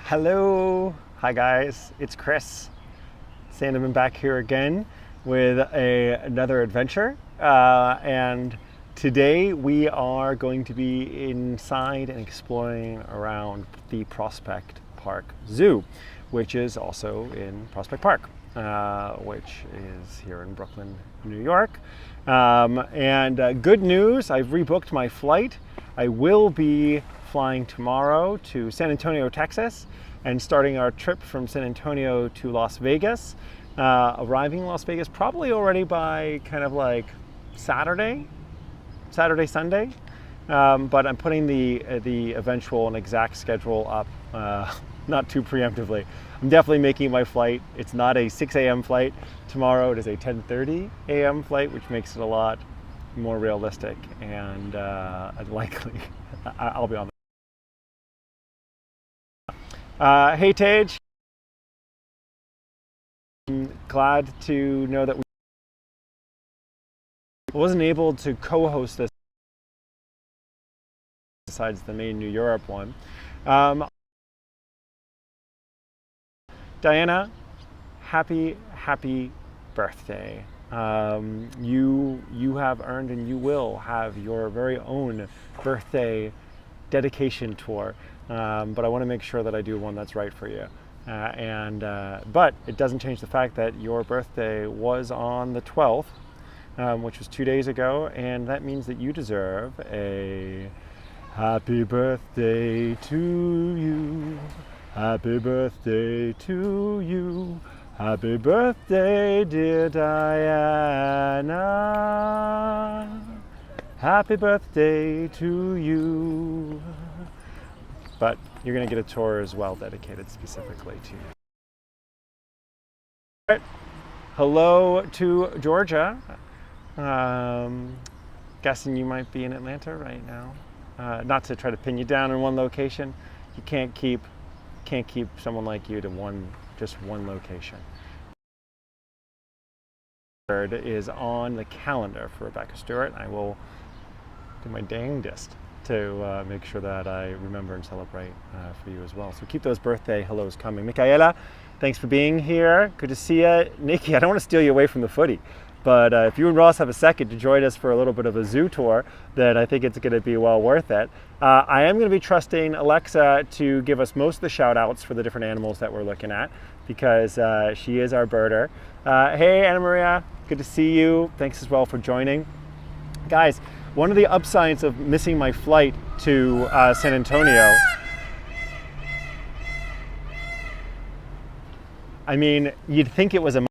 Hello, hi guys, it's Chris Sandeman back here again with another adventure. And today we are going to be inside and exploring around the Prospect Park Zoo, which is also in Prospect Park, which is here in Brooklyn, New York. And good news, I've rebooked my flight. I will be flying tomorrow to San Antonio, Texas, and starting our trip from San Antonio to Las Vegas. Arriving in Las Vegas probably already by kind of like Saturday, Sunday. But I'm putting the eventual and exact schedule up not too preemptively. I'm definitely making my flight. It's not a 6 a.m. flight tomorrow. It is a 10:30 a.m. flight, which makes it a lot more realistic and likely I'll be on. Hey Tage, I'm glad to know that I wasn't able to co-host this besides the main New Europe one. Diana, happy birthday. You have earned and you will have your very own birthday dedication tour. But I want to make sure that I do one that's right for you. But it doesn't change the fact that your birthday was on the 12th, which was 2 days ago, and that means that you deserve a happy birthday to you. Happy birthday to you. Happy birthday, dear Diana. Happy birthday to you. But you're going to get a tour as well dedicated specifically to you. Right. Hello to Georgia. Guessing you might be in Atlanta right now. Not to try to pin you down in one location. You can't keep someone like you to just one location. Third is on the calendar for Rebecca Stewart. I will do my dangest to make sure that I remember and celebrate for you as well. So keep those birthday hellos coming. Michaela, thanks for being here. Good to see you. Nikki, I don't want to steal you away from the footy, but if you and Ross have a second to join us for a little bit of a zoo tour, then I think it's going to be well worth it. I am going to be trusting Alexa to give us most of the shout outs for the different animals that we're looking at because she is our birder. Hey, Anna Maria, good to see you. Thanks as well for joining. Guys, one of the upsides of missing my flight to San Antonio, I mean, you'd think it was a...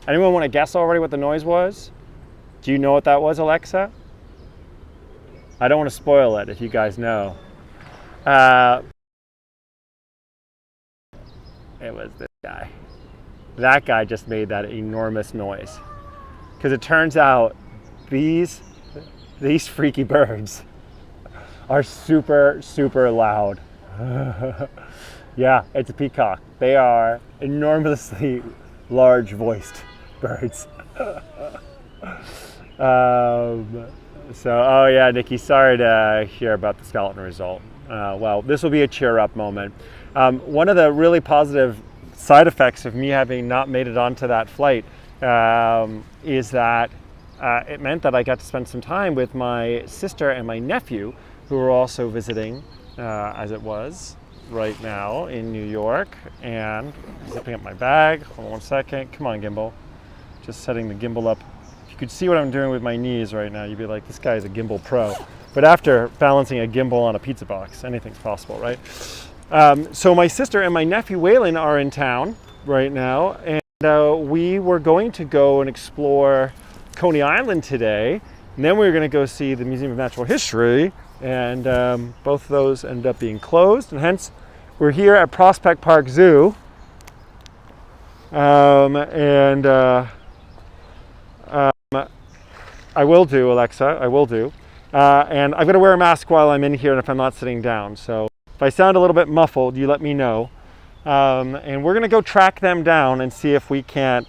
Anyone want to guess already what the noise was? Do you know what that was, Alexa? I don't want to spoil it if you guys know. It was this guy. That guy just made that enormous noise. Because it turns out these freaky birds are super loud. Yeah, it's a peacock. They are enormously large voiced birds. Oh yeah, Nikki, sorry to hear about the skeleton result. Well, this will be a cheer up moment. One of the really positive side effects of me having not made it onto that flight is that it meant that I got to spend some time with my sister and my nephew, who are also visiting, as it was, right now in New York. And zipping up my bag. Hold on one second. Come on, gimbal. Just setting the gimbal up. If you could see what I'm doing with my knees right now, you'd be like, this guy is a gimbal pro. But after balancing a gimbal on a pizza box, anything's possible, right? So my sister and my nephew Waylon are in town right now, and we were going to go and explore Coney Island today, and then we were going to go see the Museum of Natural History, and both of those ended up being closed, and hence we're here at Prospect Park Zoo. I will do, Alexa, I will do. And I've got to wear a mask while I'm in here and if I'm not sitting down, so if I sound a little bit muffled, you let me know. And we're going to go track them down and see if we can't.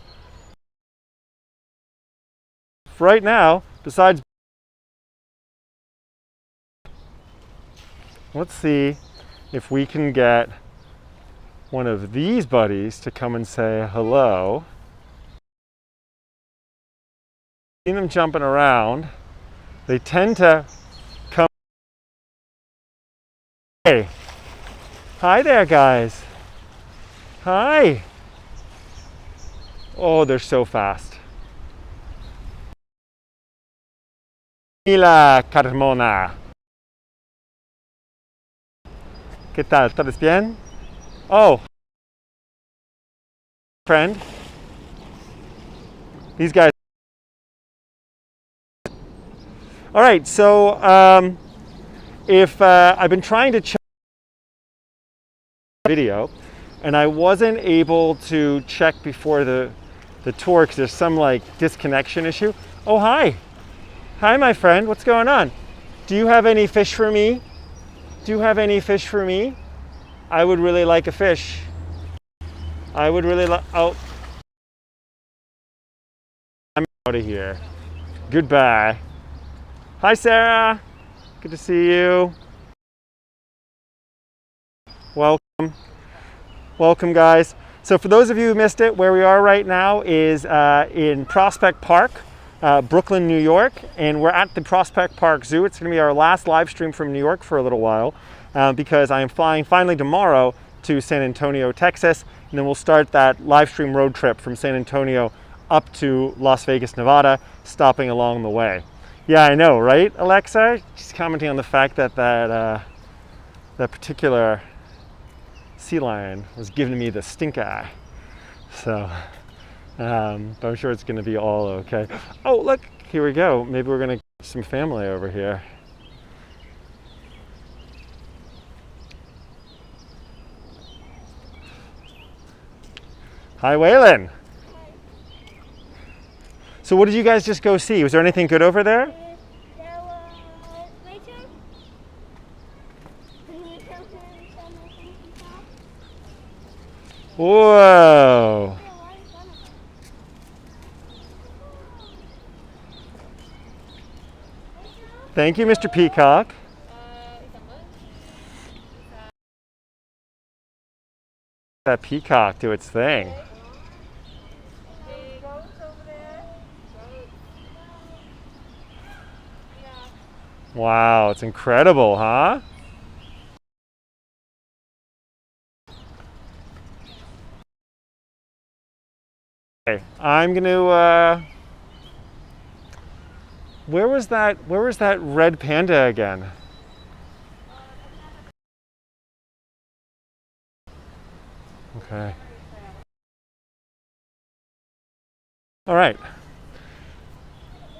Right now, besides Let's see if we can get one of these buddies to come and say hello. See them jumping around. They tend to come. Hey, hi there, guys. Hi. Oh, they're so fast. Mila Carmona. ¿Qué tal? ¿Estás bien? Oh, friend. These guys. All right, so if I've been trying to check the video, and I wasn't able to check before the tour because there's some like disconnection issue. Oh, hi. Hi, my friend. What's going on? Do you have any fish for me? Do you have any fish for me? I would really like a fish. I would really like. Oh, I'm out of here. Goodbye. Hi, Sarah. Good to see you. Welcome. Welcome, guys. So for those of you who missed it, where we are right now is in Prospect Park, Brooklyn, New York, and we're at the Prospect Park Zoo. It's going to be our last live stream from New York for a little while because I am flying finally tomorrow to San Antonio, Texas, and then we'll start that live stream road trip from San Antonio up to Las Vegas, Nevada, stopping along the way. Yeah, I know, right, Alexa? She's commenting on the fact that that particular sea lion was giving me the stink eye. So, but I'm sure it's going to be all okay. Oh, look, here we go. Maybe we're going to get some family over here. Hi, Waylon. So what did you guys just go see? Was there anything good over there? There was nature. Whoa. Thank you, Mr. Peacock. That peacock do its thing. Wow, it's incredible, huh? Okay, I'm gonna where was that red panda again? Okay. All right.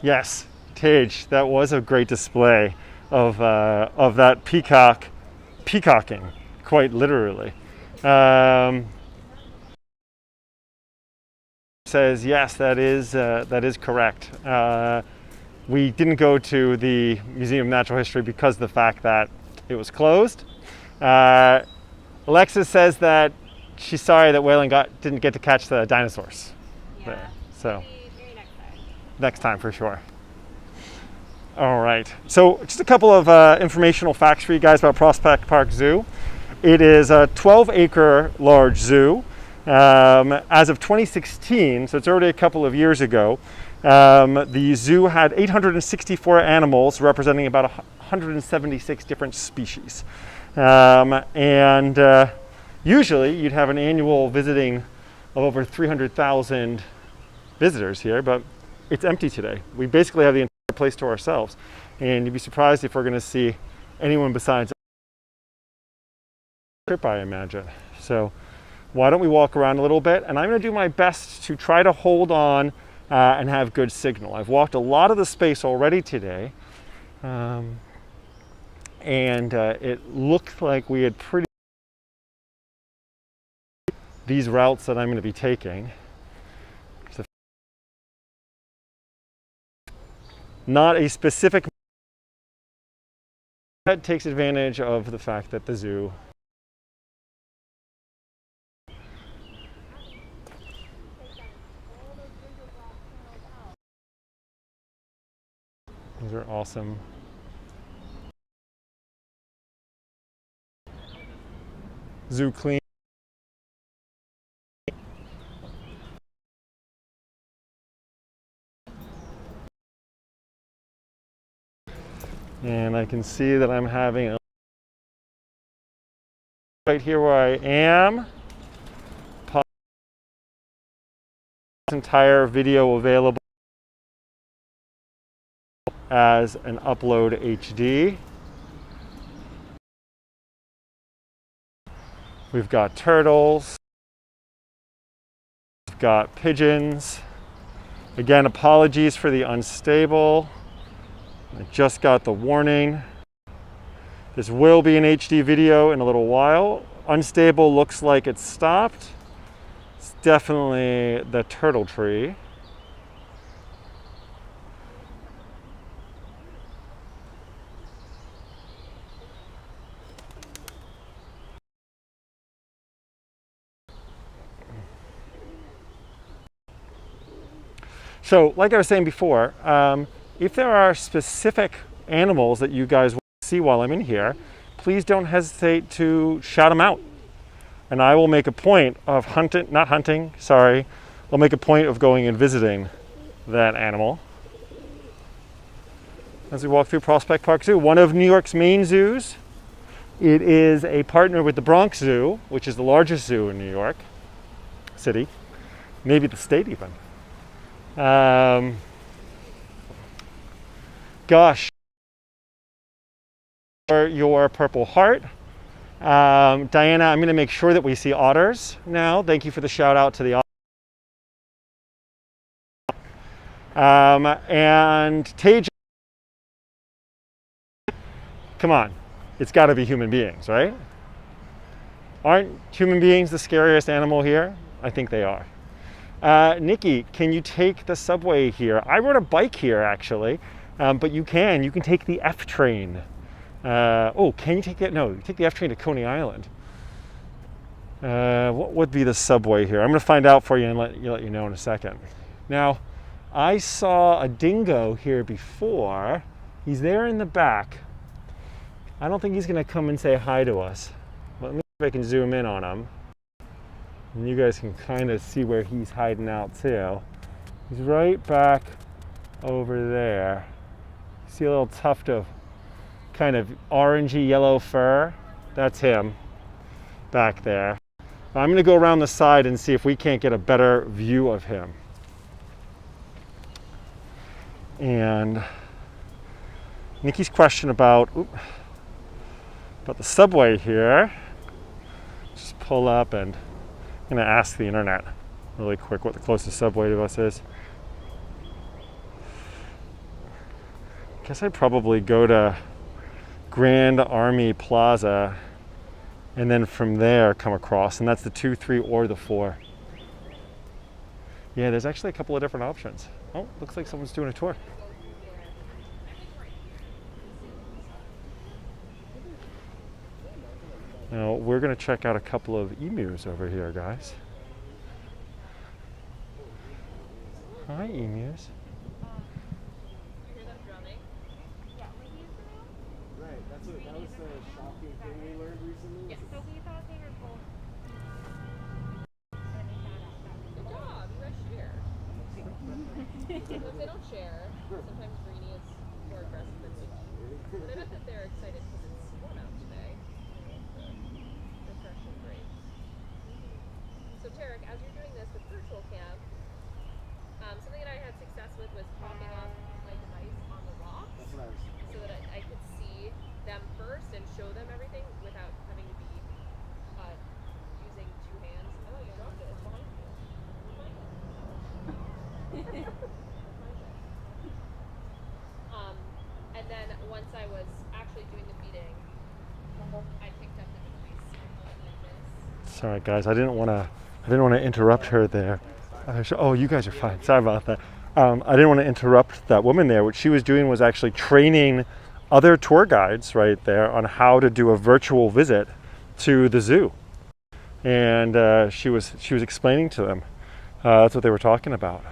Yes, Tage, that was a great display of that peacocking, quite literally. Says yes, that is correct. We didn't go to the Museum of Natural History because of the fact that it was closed. Alexis says that she's sorry that Waylon didn't get to catch the dinosaurs. Yeah. There. So Maybe next time. next time for sure. All right. So just a couple of informational facts for you guys about Prospect Park Zoo. It is a 12-acre large zoo. As of 2016, so it's already a couple of years ago, the zoo had 864 animals representing about 176 different species. Usually you'd have an annual visiting of over 300,000 visitors here, but it's empty today. We basically have the entire place to ourselves, and you'd be surprised if we're going to see anyone besides trip, I imagine. So why don't we walk around a little bit, and I'm going to do my best to try to hold on and have good signal. I've walked a lot of the space already today, and it looked like we had pretty these routes that I'm going to be taking. So not a specific that takes advantage of the fact that the zoo these are awesome. zoo clean. And I can see that I'm having a right here where I am. This entire video available as an upload HD. We've got turtles. We've got pigeons. Again, apologies for the unstable. I just got the warning. This will be an HD video in a little while. Unstable looks like it's stopped. It's definitely the turtle tree. So, like I was saying before, if there are specific animals that you guys want to see while I'm in here, please don't hesitate to shout them out. And I will make a point of I'll make a point of going and visiting that animal. As we walk through Prospect Park Zoo, one of New York's main zoos. It is a partner with the Bronx Zoo, which is the largest zoo in New York City, maybe the state even. Gosh, your Purple Heart. Diana, I'm going to make sure that we see otters now. Thank you for the shout out to the otters. And Tej, come on, it's got to be human beings, right? Aren't human beings the scariest animal here? I think they are. Nikki, can you take the subway here? I rode a bike here actually, but you can take the F train. Can you take it? No, you take the F train to Coney Island. What would be the subway here? I'm going to find out for you and let you know in a second. Now, I saw a dingo here before. He's there in the back. I don't think he's going to come and say hi to us. Let me see if I can zoom in on him. And you guys can kind of see where he's hiding out too. He's right back over there. See a little tuft of kind of orangey yellow fur? That's him back there. I'm going to go around the side and see if we can't get a better view of him. And Nikki's question about the subway here. Just pull up and I'm going to ask the internet really quick what the closest subway to us is. I guess I'd probably go to Grand Army Plaza and then from there come across, and that's the 2, 3, or the 4. Yeah, there's actually a couple of different options. Oh, looks like someone's doing a tour. Now, we're going to check out a couple of emus over here, guys. Hi, emus. You hear them drumming? Yeah, Right, that was the shocking thing we learned recently. Yes. So we thought they were both. Good job, you guys share. Sometimes they don't share. Sometimes Greenie is more aggressive than Mickey. But I bet that they're excited because it's warm out today. Refreshing break. So Tarek, as you're doing this with virtual cam, something that I had success with was popping off my device on the rocks. That's what I was thinking. So that I could see them first and show them everything without having to be using 2 hands. Oh, you dropped it. It's behind you. And then once I was actually doing the feeding, I picked up the device like this. Sorry, guys. I didn't want to interrupt her there. Oh, you guys are fine. Sorry about that. I didn't want to interrupt that woman there. What she was doing was actually training other tour guides right there on how to do a virtual visit to the zoo, and she was explaining to them. That's what they were talking about.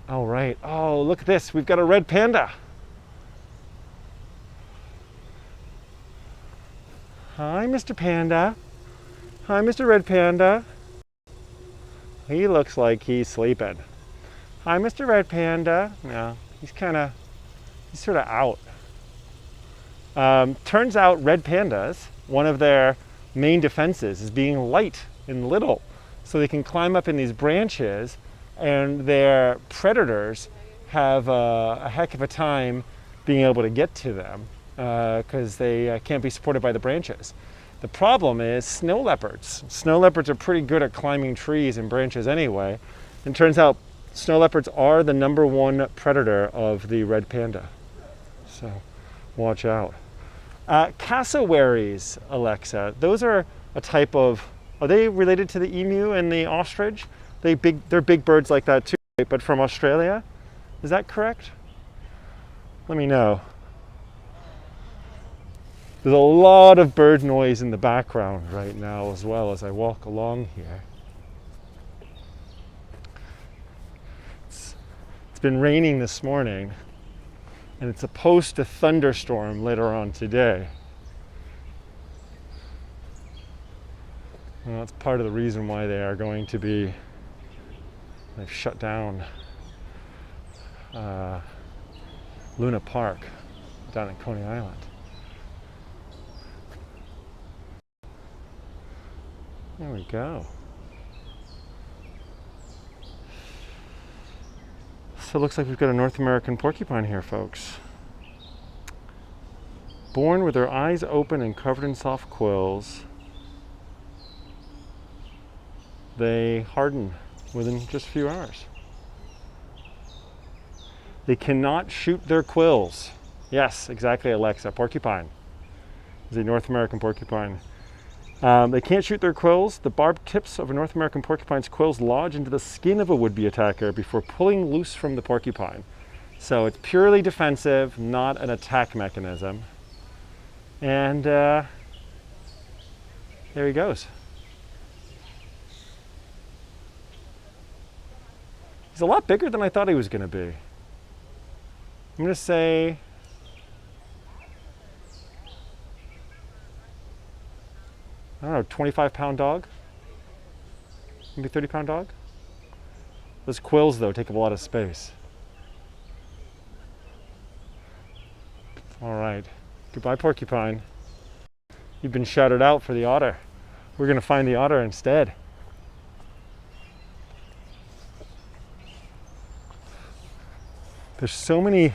All right. Oh, look at this. We've got a red panda. Hi, Mr. Panda. Hi, Mr. Red Panda. He looks like he's sleeping. Hi, Mr. Red Panda. No, he's sort of out. Turns out red pandas, one of their main defenses is being light and little. So they can climb up in these branches and their predators have a heck of a time being able to get to them because they can't be supported by the branches. The problem is snow leopards. Snow leopards are pretty good at climbing trees and branches anyway. And turns out snow leopards are the #1 predator of the red panda. So watch out. Cassowaries, Alexa, those are a type of, are they related to the emu and the ostrich? They're big birds like that too, right? But from Australia? Is that correct? Let me know. There's a lot of bird noise in the background right now as well as I walk along here. It's been raining this morning and it's supposed to thunderstorm later on today. Well, that's part of the reason why they are going to be, they've shut down Luna Park down at Coney Island. There we go. So it looks like we've got a North American porcupine here, folks. Born with their eyes open and covered in soft quills, they harden within just a few hours. They cannot shoot their quills. Yes, exactly, Alexa. Porcupine is a North American porcupine. They can't shoot their quills. The barbed tips of a North American porcupine's quills lodge into the skin of a would-be attacker before pulling loose from the porcupine. So it's purely defensive, not an attack mechanism. And there he goes. He's a lot bigger than I thought he was going to be. I'm going to say I don't know, 25-pound dog? Maybe 30-pound dog? Those quills, though, take up a lot of space. All right. Goodbye, porcupine. You've been shouted out for the otter. We're going to find the otter instead. There's so many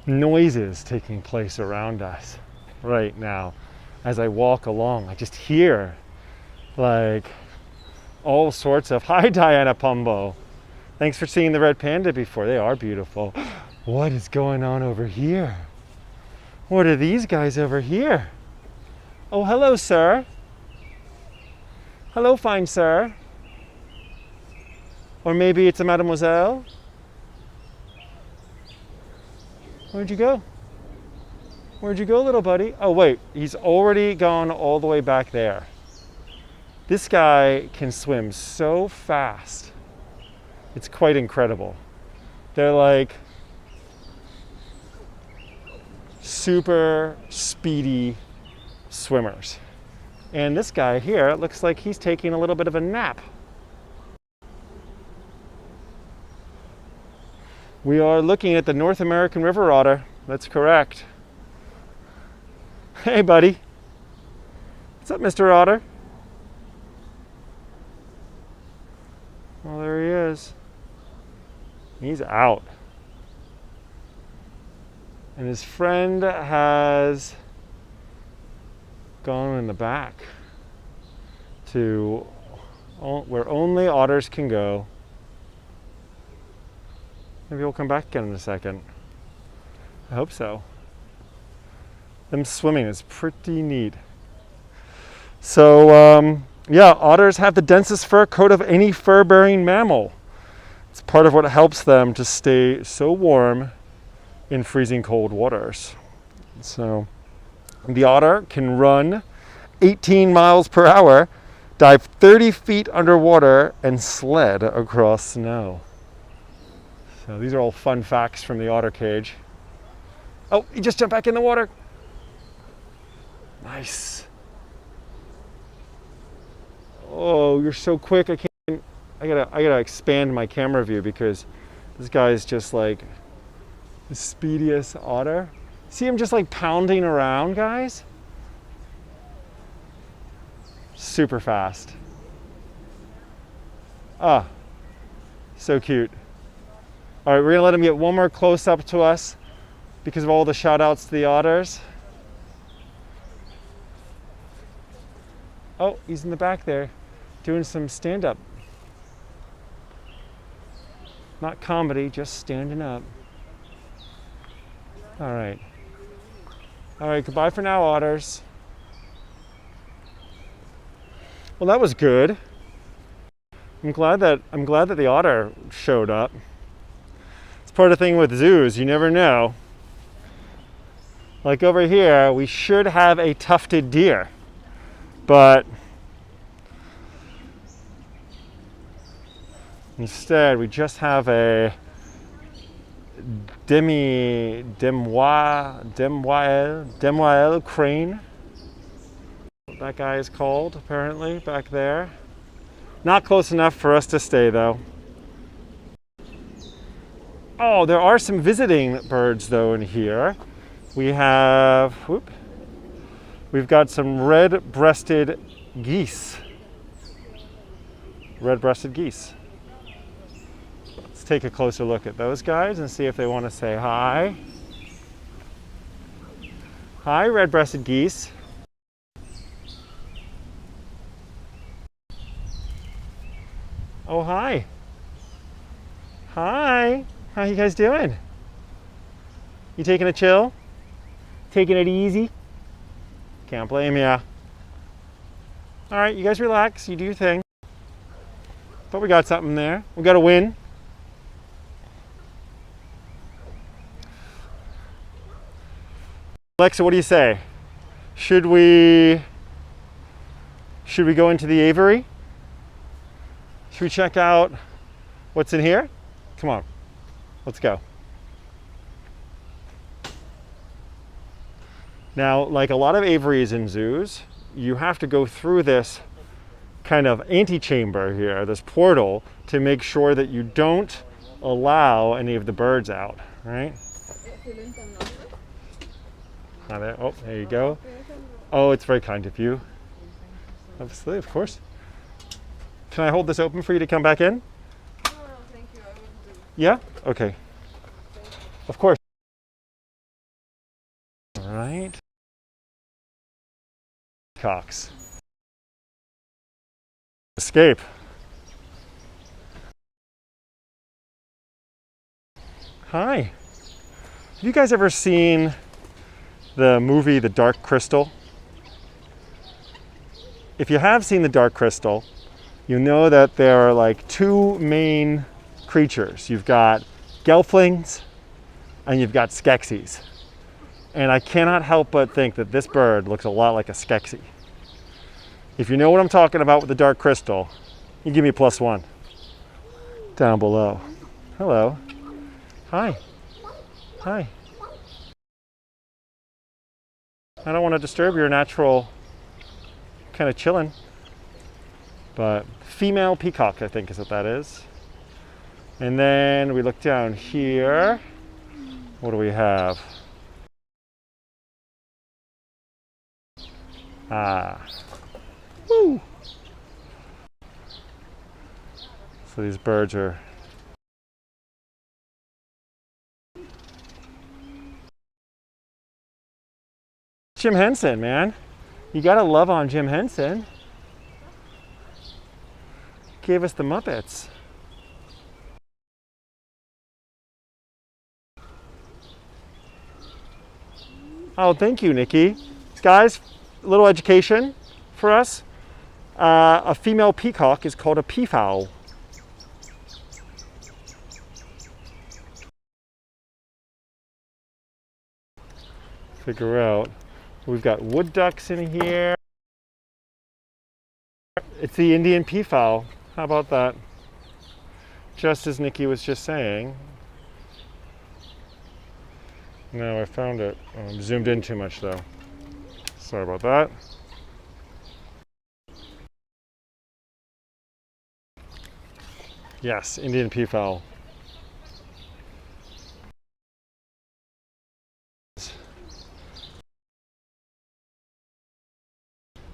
noises taking place around us right now. As I walk along, I just hear like all sorts of, hi Diana Pumbo. Thanks for seeing the red panda before. They are beautiful. What is going on over here? What are these guys over here? Oh, hello, sir. Hello, fine sir. Or maybe it's a mademoiselle. Where'd you go? Where'd you go, little buddy? Oh, wait, he's already gone all the way back there. This guy can swim so fast. It's quite incredible. They're like super speedy swimmers. And this guy here looks like he's taking a little bit of a nap. We are looking at the North American river otter. That's correct. Hey, buddy. What's up, Mr. Otter? Well, there he is. He's out. And his friend has gone in the back to where only otters can go. Maybe he'll come back again in a second. I hope so. Them swimming is pretty neat. So, yeah, otters have the densest fur coat of any fur-bearing mammal. It's part of what helps them to stay so warm in freezing cold waters. So, the otter can run 18 miles per hour, dive 30 feet underwater, and sled across snow. So these are all fun facts from the otter cage. Oh, he just jumped back in the water. Nice. Oh, you're so quick. I gotta expand my camera view because this guy is just like the speediest otter. See him just like pounding around, guys? Super fast. Ah, so cute. All right, we're gonna let him get one more close up to us because of all the shout outs to the otters. Oh, he's in the back there doing some stand up. Not comedy, just standing up. All right. All right, goodbye for now, otters. Well, that was good. I'm glad that the otter showed up. It's part of the thing with zoos, you never know. Like over here, we should have a tufted deer, but instead we just have a demoiselle crane. What that guy is called, apparently, back there. Not close enough for us to stay, though. Oh, there are some visiting birds, though, in here. We've got some red-breasted geese. Red-breasted geese. Let's take a closer look at those guys and see if they want to say hi. Hi, red-breasted geese. Oh, hi. Hi. How you guys doing? You taking a chill? Taking it easy? Can't blame ya. All right, you guys relax. You do your thing. But we got something there. We got a win. Alexa, what do you say? Should we go into the aviary? Should we check out what's in here? Come on, let's go. Now, like a lot of aviaries in zoos, you have to go through this kind of antechamber here, this portal, to make sure that you don't allow any of the birds out, right? Hi there. Oh, there you go. Oh, it's very kind of you. Obviously, of course. Can I hold this open for you to come back in? No, thank you. I will do. Yeah? Okay. Of course. All right. Cox. Escape. Hi. Have you guys ever seen the movie The Dark Crystal? If you have seen The Dark Crystal, you know that there are like two main creatures. You've got gelflings and you've got skeksis. And I cannot help but think that this bird looks a lot like a skeksis. If you know what I'm talking about with the dark crystal, you give me +1 down below. Hello. Hi. Hi. I don't want to disturb your natural kind of chilling, but female peacock, I think is what that is. And then we look down here. What do we have? Ah. Woo! So these birds are Jim Henson, man. You gotta love on Jim Henson. Gave us the Muppets. Oh, thank you, Nikki. Guys, a little education for us. A female peacock is called a peafowl. Figure out. We've got wood ducks in here. It's the Indian peafowl. How about that? Just as Nikki was just saying. No, I found it. Oh, I'm zoomed in too much though. Sorry about that. Yes, Indian peafowl.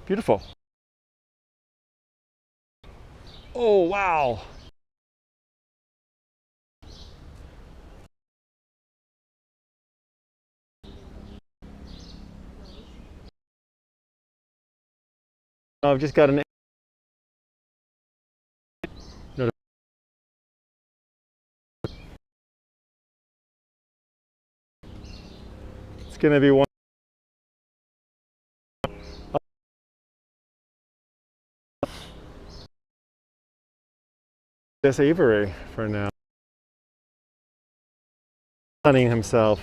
Beautiful. Oh, wow. I've just got an it's going to be one this Avery for now. Hunting himself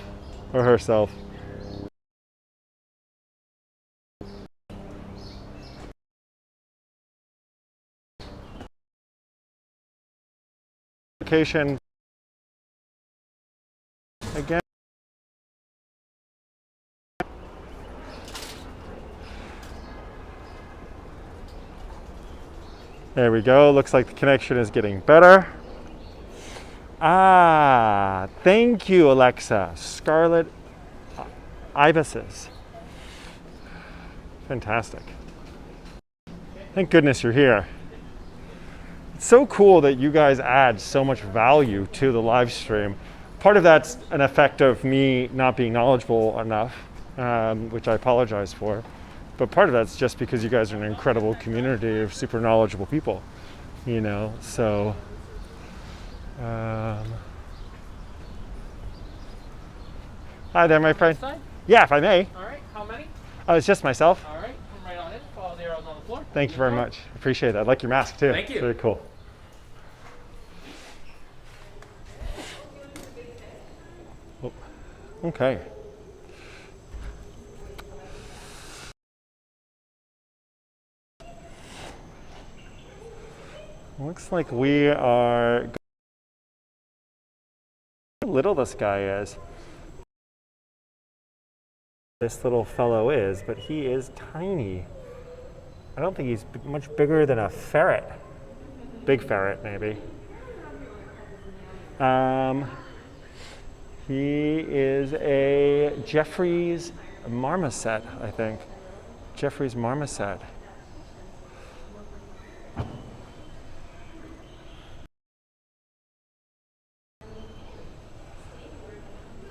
or herself. Location again. There we go. Looks like the connection is getting better. Ah, thank you, Alexa. Scarlet ibises. Fantastic. Thank goodness you're here. It's so cool that you guys add so much value to the live stream. Part of that's an effect of me not being knowledgeable enough, which I apologize for. But part of that's just because you guys are an incredible community of super knowledgeable people, you know, so. Hi there, my friend. Side? Yeah, if I may. All right, how many? It's just myself. All right, come right on in. Follow the arrows on the floor. Thank you very much. Appreciate that. I like your mask too. Thank you. Very cool. Oh, okay. Looks like we are. How little this guy is. This little fellow is, but he is tiny. I don't think he's much bigger than a ferret. Big ferret, maybe. He is a Jeffrey's marmoset, I think. Jeffrey's marmoset.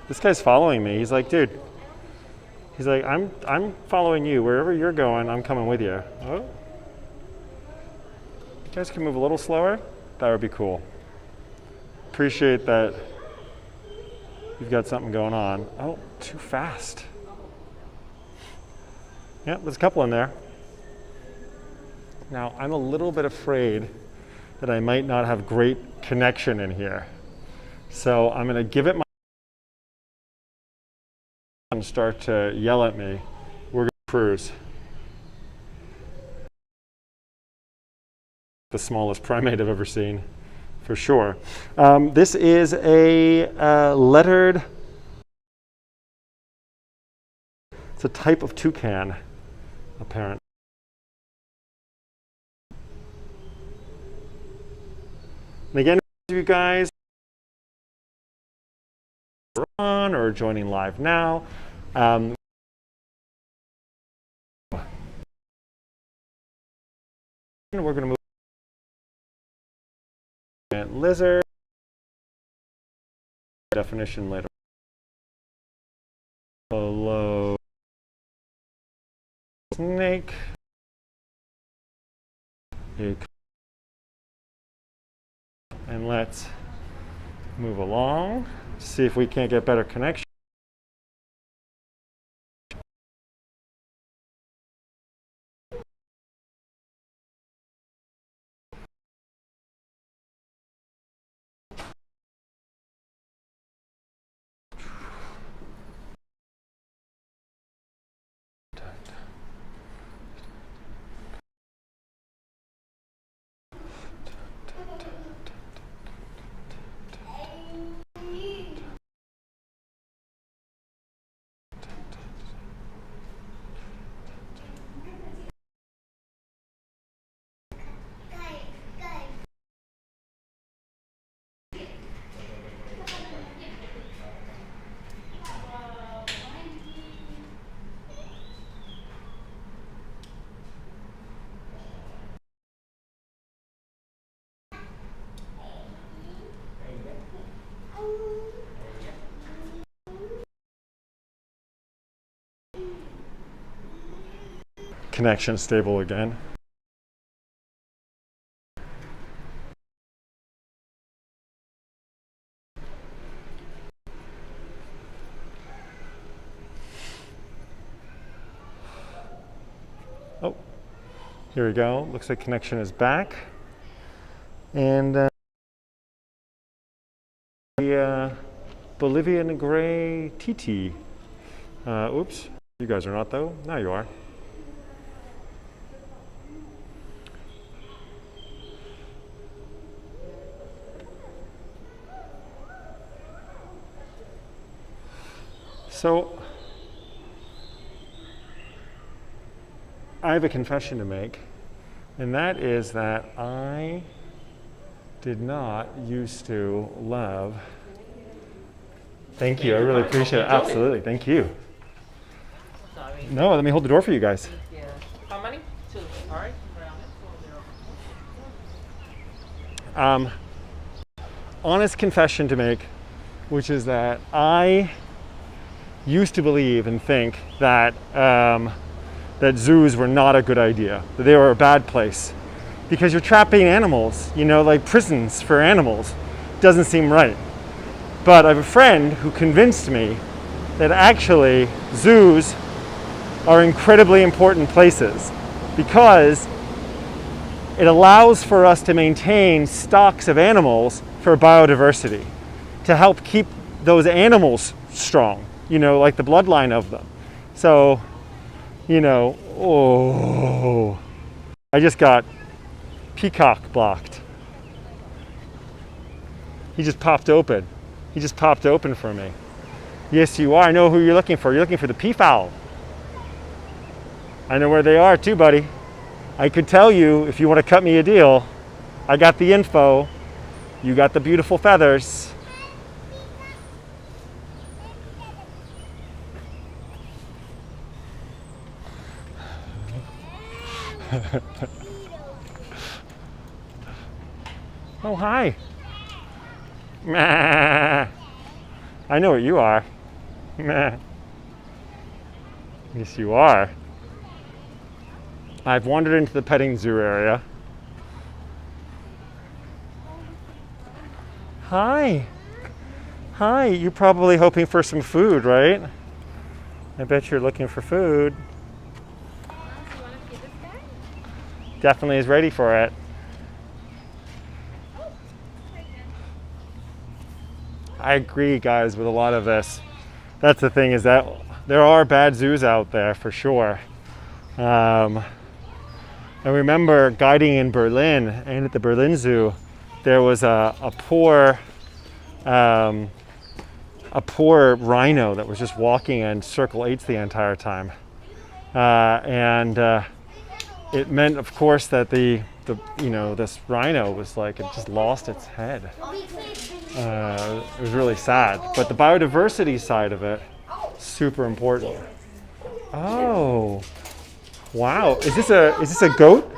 This guy's following me. He's like, dude. He's like, I'm following you. Wherever you're going, I'm coming with you. Oh. You guys can move a little slower? That would be cool. Appreciate that you've got something going on. Oh, too fast. Yeah, there's a couple in there. Now, I'm a little bit afraid that I might not have great connection in here. So I'm going to give it my and start to yell at me. We're going to cruise. The smallest primate I've ever seen, for sure. This is a lettered, it's a type of toucan, apparently. And again, you guys on or joining live now. We're going to move lizard definition later. Below snake. And let's move along. See if we can't get better connection. connection stable again. Oh, here we go. Looks like connection is back. And the Bolivian gray TT. Oops, you guys are not though. Now you are. So, I have a confession to make, and that is that I did not used to love. Thank you, I really appreciate it. Absolutely, thank you. Sorry. No, let me hold the door for you guys. Yeah. How many? 2. All right. Honest confession to make, which is that I used to believe and think that that zoos were not a good idea, that they were a bad place, because you're trapping animals, you know, like prisons for animals. Doesn't seem right. But I have a friend who convinced me that actually zoos are incredibly important places because it allows for us to maintain stocks of animals for biodiversity, to help keep those animals strong, you know, like the bloodline of them. So, you know, oh, I just got peacock blocked. He just popped open. He just popped open for me. Yes, you are. I know who you're looking for. You're looking for the peafowl. I know where they are too, buddy. I could tell you if you want to cut me a deal. I got the info. You got the beautiful feathers. Oh, hi. Meh. I know what you are. Meh. Yes, you are. I've wandered into the petting zoo area. Hi. Hi, you're probably hoping for some food, right? I bet you're looking for food. You want to feed this guy? Definitely is ready for it. I agree, guys, with a lot of this. That's the thing, is that there are bad zoos out there for sure. I remember guiding in Berlin, and at the Berlin Zoo, there was a poor rhino that was just walking in circle 8s the entire time, and it meant, of course, that the this rhino was like, it just lost its head. It was really sad, but the biodiversity side of it, super important. Oh, wow! Is this a goat?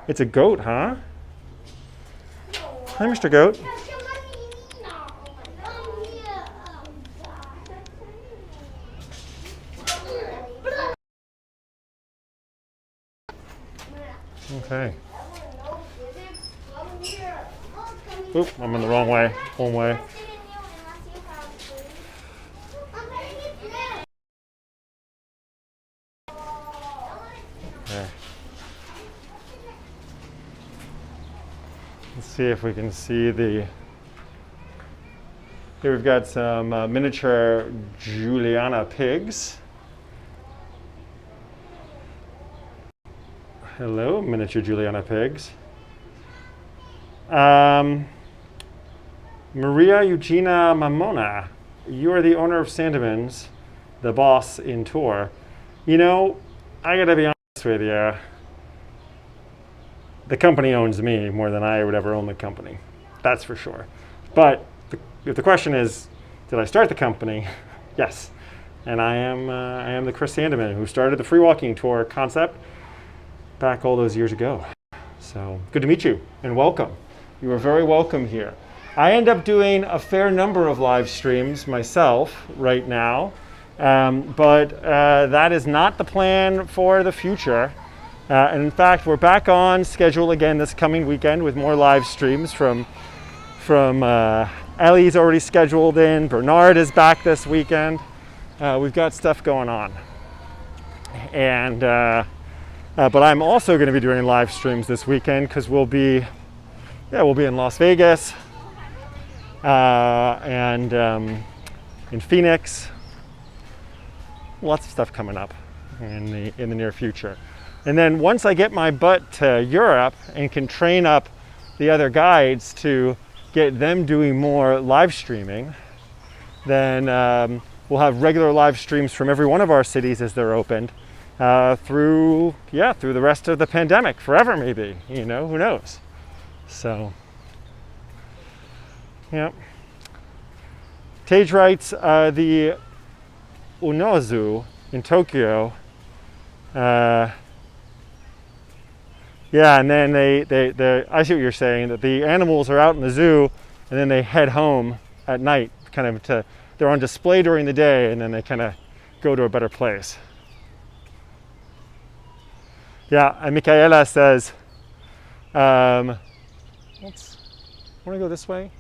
It's a goat, huh? Hi, Mr. Goat. Okay. Oop, I'm in the wrong way. One way. Okay. Let's see if we can see the. Here we've got some miniature Juliana pigs. Hello, miniature Juliana pigs. Maria Eugenia Mamona, you are the owner of Sandeman's, the boss in tour. You know, I gotta be honest with you. The company owns me more than I would ever own the company. That's for sure. But if the question is, did I start the company? Yes. And I am the Chris Sandeman who started the free walking tour concept back all those years ago. So good to meet you and welcome. You are very welcome here. I end up doing a fair number of live streams myself right now, But that is not the plan for the future. And in fact, we're back on schedule again this coming weekend with more live streams from Ellie's already scheduled in. Bernard is back this weekend. We've got stuff going on. And but I'm also going to be doing live streams this weekend because we'll be in Las Vegas and in Phoenix. Lots of stuff coming up in the near future. And then once I get my butt to Europe and can train up the other guides to get them doing more live streaming, then we'll have regular live streams from every one of our cities as they're opened through the rest of the pandemic, forever maybe, who knows. So, yeah. Tage writes, the Unozu in Tokyo, and then they I see what you're saying, that the animals are out in the zoo and then they head home at night, they're on display during the day and then they kind of go to a better place. Yeah, and Michaela says, want to go this way?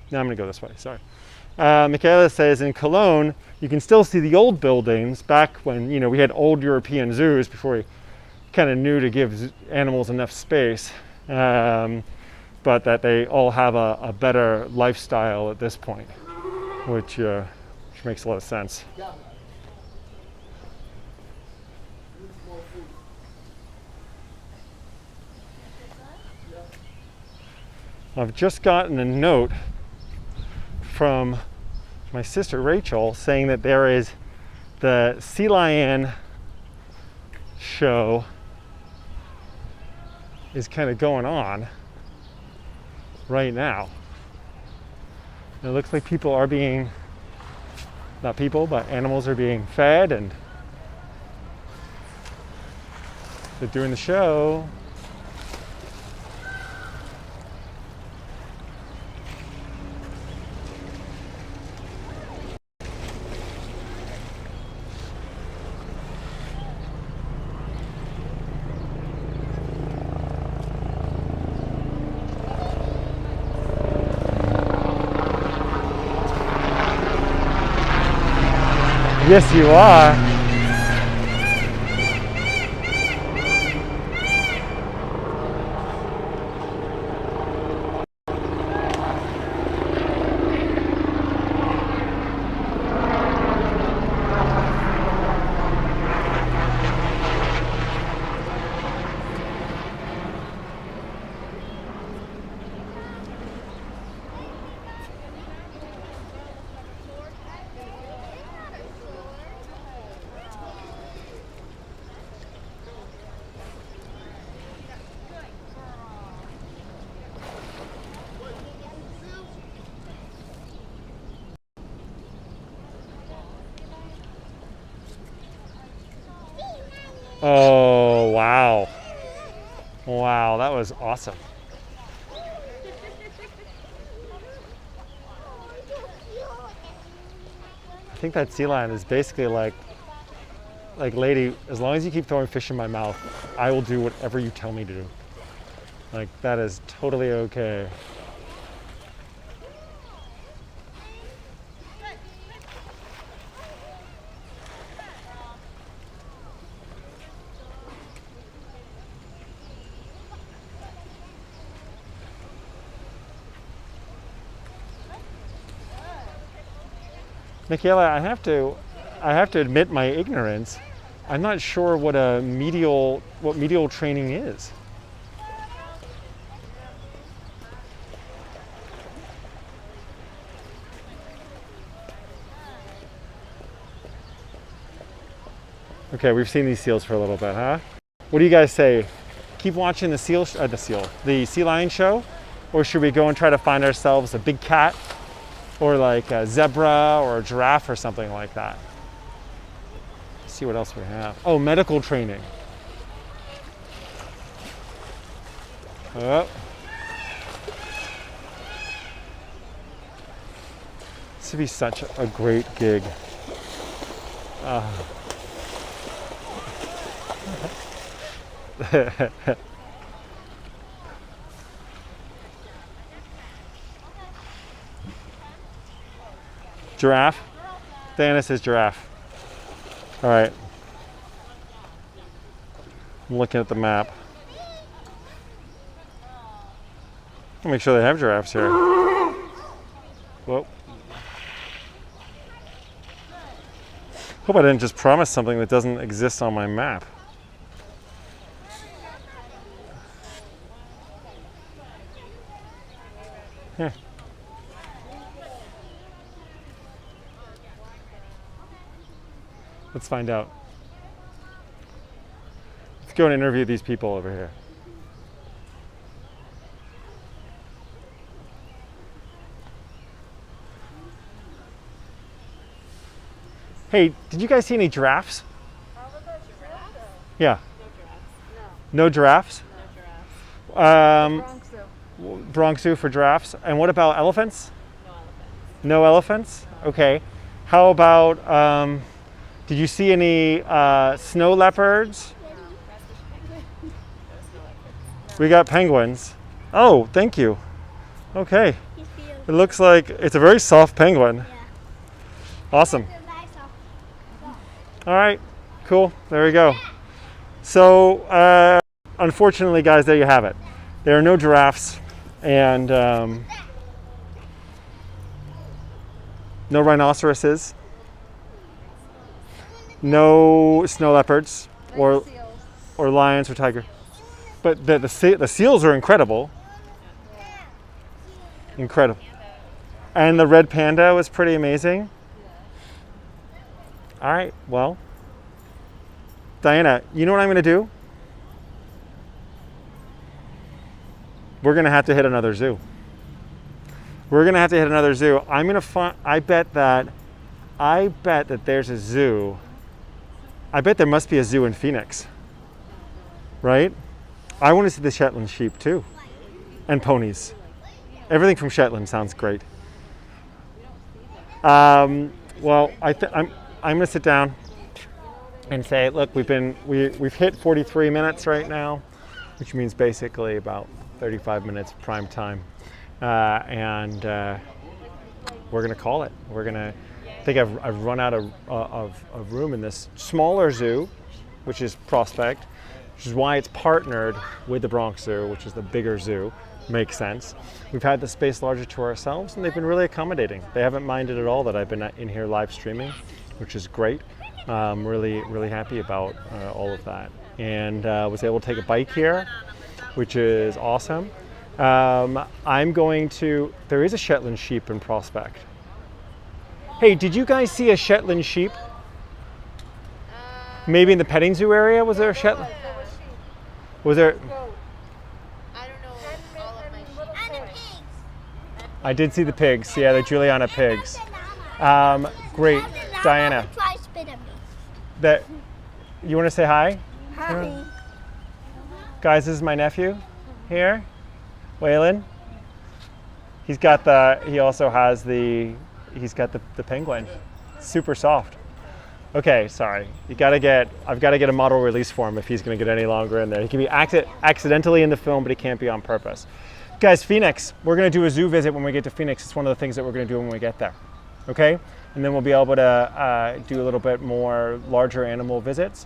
No, I'm going to go this way, sorry. Michaela says in Cologne, you can still see the old buildings back when, we had old European zoos before we kind of knew to give animals enough space, but that they all have a better lifestyle at this point, which makes a lot of sense. I've just gotten a note from my sister Rachel saying that there is the sea lion show is kind of going on right now. It looks like people are being, not people, but animals are being fed and they're doing the show. Yes, you are. Oh, wow. Wow, that was awesome. I think that sea lion is basically like, lady, as long as you keep throwing fish in my mouth, I will do whatever you tell me to do. Like, that is totally okay. Michaela, I have to admit my ignorance. I'm not sure what medial training is. Okay, we've seen these seals for a little bit, huh? What do you guys say? Keep watching the sea lion show, or should we go and try to find ourselves a big cat? Or like a zebra or a giraffe or something like that. Let's see what else we have. Oh, medical training. Oh. This would be such a great gig. Giraffe? Diana says giraffe. All right. I'm looking at the map. I'll make sure they have giraffes here. Whoa. Hope I didn't just promise something that doesn't exist on my map. Here. Let's find out. Let's go and interview these people over here. Hey, did you guys see any giraffes? Yeah. No giraffes? Bronx Zoo. Bronx Zoo for giraffes. And what about elephants? No elephants? Okay. How about, did you see any snow leopards? We got penguins. Oh, thank you. Okay. It looks like it's a very soft penguin. Awesome. All right, cool. There we go. So, unfortunately, guys, there you have it. There are no giraffes and no rhinoceroses, no snow leopards, or lions or tiger. But the seals are incredible. Incredible. And the red panda was pretty amazing. All right, well, Diana, you know what I'm going to do? We're going to have to hit another zoo. We're going to have to hit another zoo. I'm going to find, I bet that there's a zoo. I bet there must be a zoo in Phoenix, right? I want to see the Shetland sheep too, and ponies. Everything from Shetland sounds great. Well, I'm going to sit down and say, look, we've hit 43 minutes right now, which means basically about 35 minutes prime time, and we're going to call it. I think I've run out of room in this smaller zoo, which is Prospect, which is why it's partnered with the Bronx Zoo, which is the bigger zoo. Makes sense. We've had the space larger to ourselves, and they've been really accommodating. They haven't minded at all that I've been in here live streaming, which is great. Really happy about all of that. And was able to take a bike here, which is awesome. There is a Shetland sheep in Prospect. Hey, did you guys see a Shetland sheep? Maybe in the petting zoo area, was there a Shetland? Was there? I did see the pigs. Yeah, the Juliana pigs. Great, Diana. That you want to say hi? Hi. Guys, this is my nephew here, Waylon. He's got the penguin. Super soft. Okay, sorry. I've got to get a model release for him if he's going to get any longer in there. He can be accidentally in the film, but he can't be on purpose. Guys, Phoenix, we're going to do a zoo visit when we get to Phoenix. It's one of the things that we're going to do when we get there. Okay? And then we'll be able to do a little bit more larger animal visits.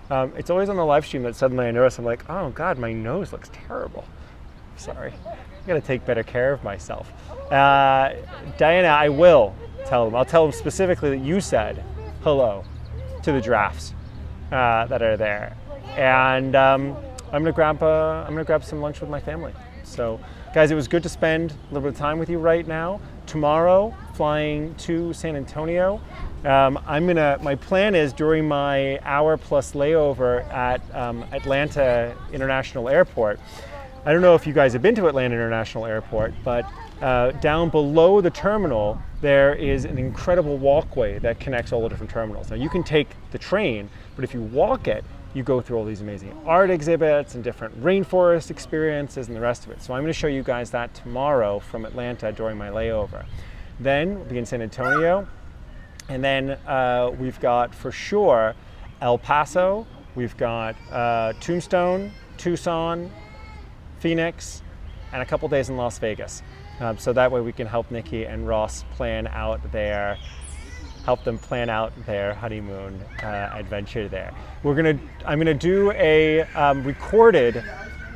It's always on the live stream that suddenly I notice, I'm like, oh God, my nose looks terrible. Sorry. I got to take better care of myself. Diana, I will tell him. I'll tell him specifically that you said hello to the giraffes that are there. And I'm gonna grab some lunch with my family. So, guys, it was good to spend a little bit of time with you right now. Tomorrow, flying to San Antonio. My plan is during my hour-plus layover at Atlanta International Airport. I don't know if you guys have been to Atlanta International Airport, but down below the terminal, there is an incredible walkway that connects all the different terminals. Now, you can take the train, but if you walk it, you go through all these amazing art exhibits and different rainforest experiences and the rest of it. So I'm going to show you guys that tomorrow from Atlanta during my layover. Then we'll be in San Antonio. And then we've got for sure El Paso, we've got Tombstone, Tucson, Phoenix, and a couple days in Las Vegas. So that way we can help Nikki and Ross help them plan out their honeymoon adventure there. I'm gonna do a recorded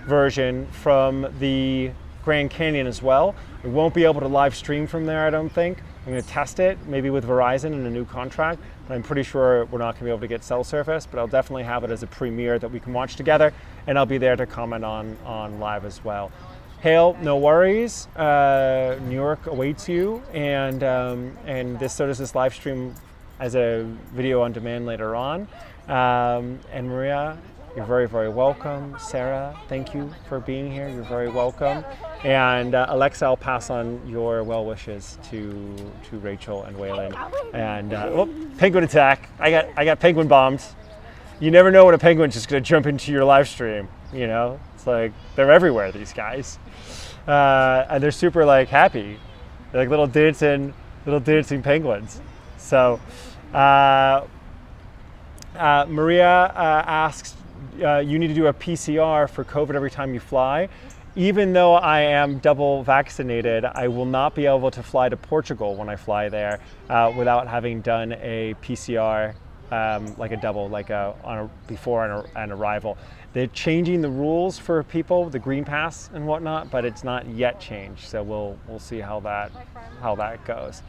version from the Grand Canyon as well. We won't be able to live stream from there, I don't think. I'm going to test it, maybe with Verizon in a new contract, but I'm pretty sure we're not going to be able to get cell service, but I'll definitely have it as a premiere that we can watch together, and I'll be there to comment on live as well. Hale, no worries. New York awaits you, and so does this live stream as a video on demand later on. And Maria, you're very, very welcome. Sarah, thank you for being here. You're very welcome. And Alexa, I'll pass on your well wishes to Rachel and Waylon. And penguin attack! I got penguin bombed. You never know when a penguin's just going to jump into your live stream. You know, it's like they're everywhere. These guys, and they're super like happy. They're like little dancing penguins. So Maria asks, you need to do a PCR for COVID every time you fly. Even though I am double vaccinated, I will not be able to fly to Portugal when I fly there without having done a PCR, like a double, before an arrival. They're changing the rules for people, the green pass and whatnot, but it's not yet changed. So we'll see how that goes.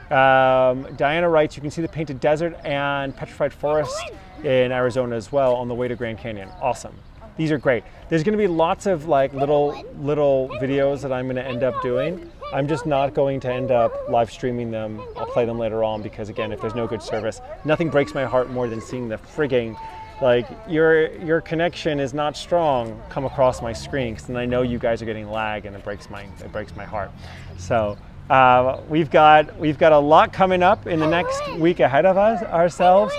Diana writes, you can see the Painted Desert and Petrified Forest in Arizona as well on the way to Grand Canyon. Awesome. These are great. There's going to be lots of like little videos that I'm going to end up doing. I'm just not going to end up live streaming them. I'll play them later on because again, if there's no good service, nothing breaks my heart more than seeing the frigging, like your connection is not strong come across my screen, because then I know you guys are getting lag and it breaks my heart. So we've got a lot coming up in the next week ahead of ourselves.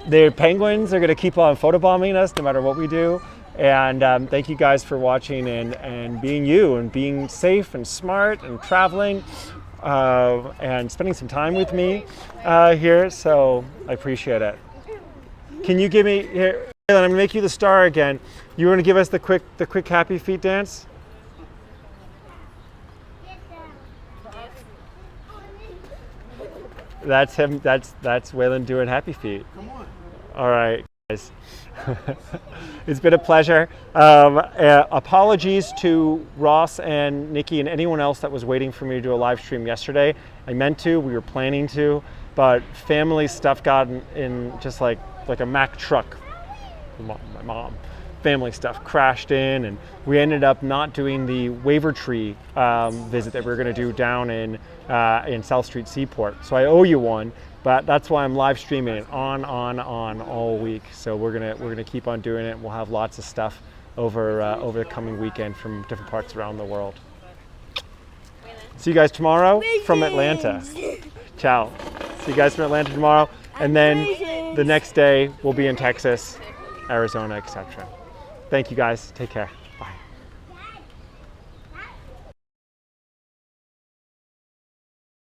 The penguins are going to keep on photobombing us no matter what we do. And thank you guys for watching and being you and being safe and smart and traveling and spending some time with me here. So I appreciate it. Can you give me here? I'm going to make you the star again. You want to give us the quick happy feet dance? That's him. That's Waylon doing happy feet. Come on. All right, guys. It's been a pleasure. Apologies to Ross and Nikki and anyone else that was waiting for me to do a live stream yesterday. I meant to. We were planning to, but family stuff got in just like a Mack truck. My mom. Family stuff crashed in, and we ended up not doing the Wavertree visit that we were going to do down in South Street Seaport. So I owe you one, but that's why I'm live streaming it on all week. So we're gonna keep on doing it. We'll have lots of stuff over the coming weekend from different parts around the world. See you guys tomorrow from Atlanta. Ciao. See you guys from Atlanta tomorrow, and then the next day we'll be in Texas, Arizona, etc. Thank you guys. Take care. Bye.